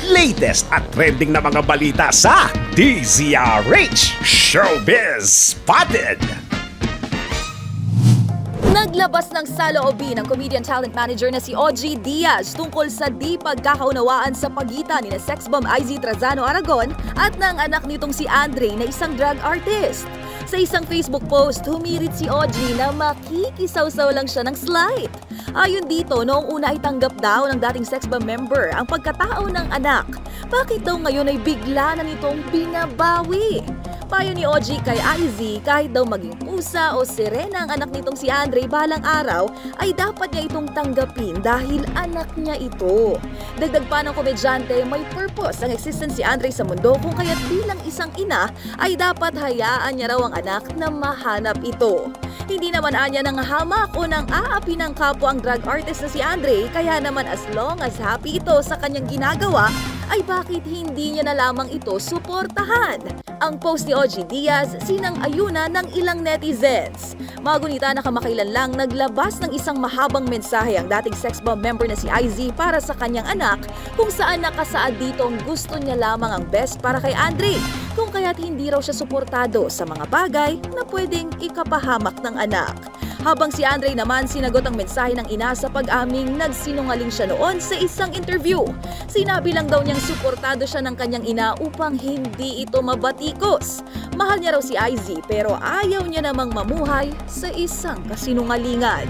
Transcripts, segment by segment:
latest at trending na mga balita sa DZRH Showbiz Spotted! Naglabas ng saloobin ng comedian talent manager na si Ogie Diaz tungkol sa di pagkakaunawaan sa pagitan ni sex bomb IZ Trazano Aragon at ng anak nitong si Andre na isang drag artist. Sa isang Facebook post, humirit si Ogie na makikisawsaw lang siya ng slight. Ayon dito, noong una ay tanggap daw ng dating sex bomb member ang pagkatao ng anak. Bakit daw ngayon ay bigla na nitong binabawi? Payo ni Ogie kay IZ, kahit daw maging pusa o sirena ang anak nitong si Andre balang araw, ay dapat niya itong tanggapin dahil anak niya ito. Dagdag pa ng komedyante, may purpose ang existence si Andre sa mundo kung kaya't bilang isang ina ay dapat hayaan niya raw ang anak na mahanap ito. Hindi naman anya ng hamak o nang aapi ng kapwa ang drag artist na si Andre, kaya naman as long as happy ito sa kanyang ginagawa, ay bakit hindi niya na lamang ito suportahan? Ang post ni Ogie Diaz, sinang-ayunan ng ilang netizens. Magunita na kamakailan lang naglabas ng isang mahabang mensahe ang dating sex bomb member na si IZ para sa kanyang anak, kung saan nakasaad dito ang gusto niya lamang ang best para kay Andre, kung kaya't hindi raw siya suportado sa mga bagay na pwedeng ikapahamak ng anak. Habang si Andre naman sinagot ang mensahe ng ina sa pag-aming nagsinungaling siya noon sa isang interview. Sinabi lang daw niyang suportado siya ng kanyang ina upang hindi ito mabatikos. Mahal niya raw si IZ pero ayaw niya namang mamuhay sa isang kasinungalingan.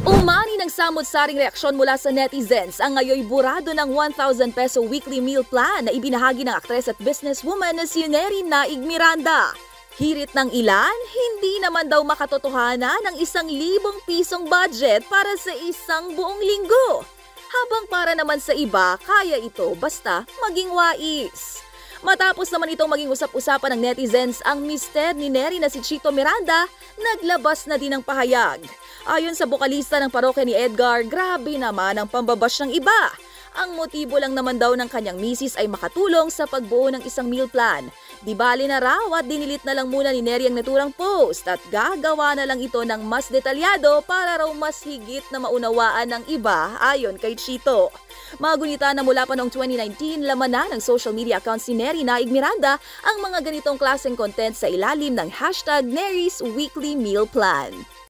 Umani ng samot-saring reaksyon mula sa netizens ang ngayoy burado ng 1,000 peso weekly meal plan na ibinahagi ng aktres at businesswoman na si Neri Naig Miranda. Hirit ng ilan, hindi naman daw makatotohanan ng 1,000 pisong budget para sa isang buong linggo. Habang para naman sa iba, kaya ito basta maging wais. Matapos naman itong maging usap-usapan ng netizens, ang mister ni Neri na si Chito Miranda, naglabas na din ng pahayag. Ayon sa bokalista ng parokya ni Edgar, grabe naman ang pambabash ng iba. Ang motibo lang naman daw ng kanyang misis ay makatulong sa pagbuo ng isang meal plan. Di bali na raw at dinilit na lang muna ni Neri ang naturang post at gagawa na lang ito ng mas detalyado para raw mas higit na maunawaan ng iba ayon kay Chito. Magunita na mula pa noong 2019, laman na ng social media accounts ni Neri Naig Miranda ang mga ganitong klaseng content sa ilalim ng #Nery's Weekly Meal Plan.